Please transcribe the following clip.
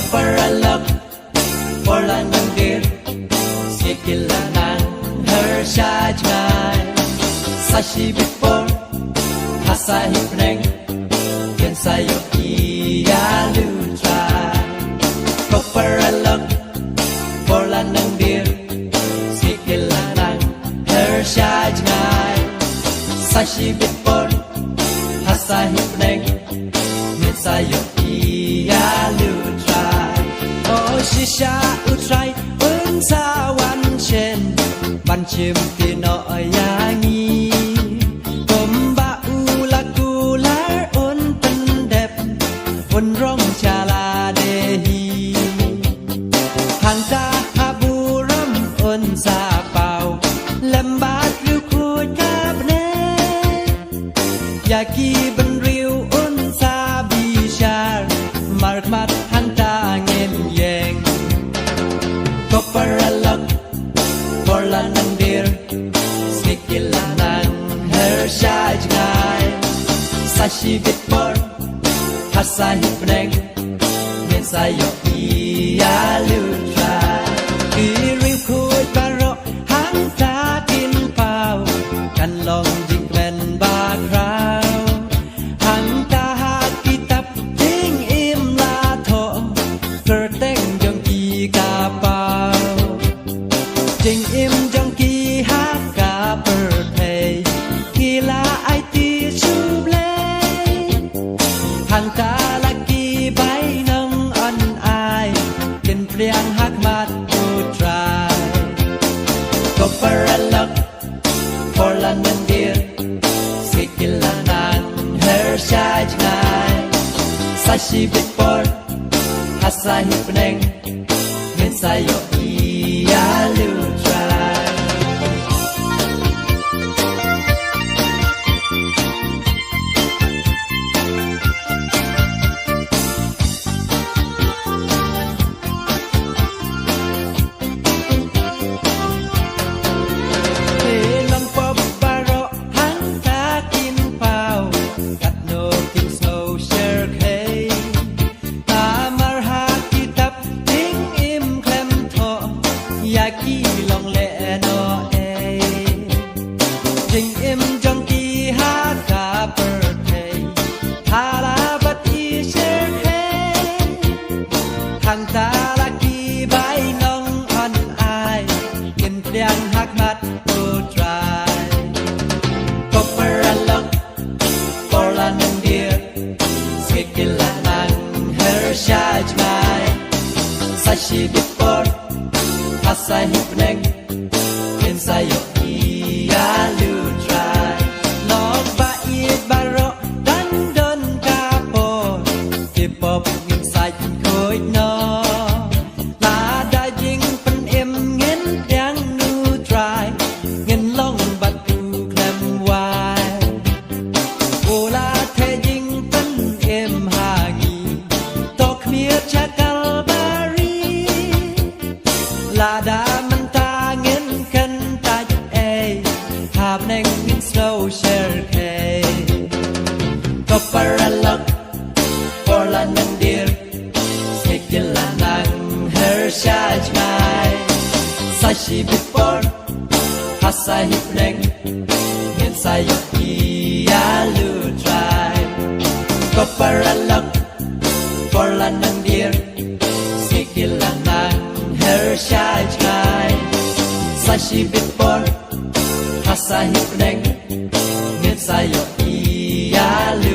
Paralak Wala ng dir Sikilanan Hersyajnay Sashibit por Hasahip neng Yan sayo iyalutray Paralak Wala ng dir Sikilanan Hersyajnay Sashibit por Hasahip neng Yan sayo iyalutray Shi sha u trai un sa wan chen ban chim ti no ya ngi kom ba u la ku lar un tan dep un rong cha la de hi han ta ha bu ram un sa pau lam ba lu ku ka bne ya ki ban riu un sa bi shar mar mat han ta ngem yeng Paralak Wala ng dir Sikilanan Hersyajnay Sashibit por Hasahip neng Yan sayo iyalutray Iriw ku'y paro Hang takin pao Kanlong jingmen bakraw Hang tahak kitap Ting im lato Kerteng jong ki kapao Jing im jong ki hát cả bờ thề Khi là ai ti chum lê Hàng ta là ki bay nâng ân ai Kinh priang hát mát tu trai Có paralak Wala ng dir Sikilanan Hersyajnay Sashibit por Hasahip neng Yan sayo iyalutray Ilang pabaro hang takin pao Kat no king snow share kay Tamar ha kitap ting im klem to Yaki long le no e Jing im jong ki ha ka birthday Hala bat I share kay Hang ta la ki bay nong on ai Kin priang hak mat tu try Ko paralak Wala ng dir Sikilanan Hersyajnay Sashibit por Hasahip neng Yan sayo iyalutray Nog bait baro Dandon kapo Kipop ngin say khôi no La da jing pen em ngin yang nu try Ngin long bat tu klem wai Ola the jing pen em hangi Tok miet chakal bari La da man ta ngin kan ta e Hab neng ngin snow share kay Ko paralak Wala ng dir Sikilanan Hersyajnay Sashibit por Hasahip neng Yan sayo iyalutray Ko paralak Wala ng dir Sikilanan Hersyajnay Sashibit por Hasahip neng Yan sayo iyalutray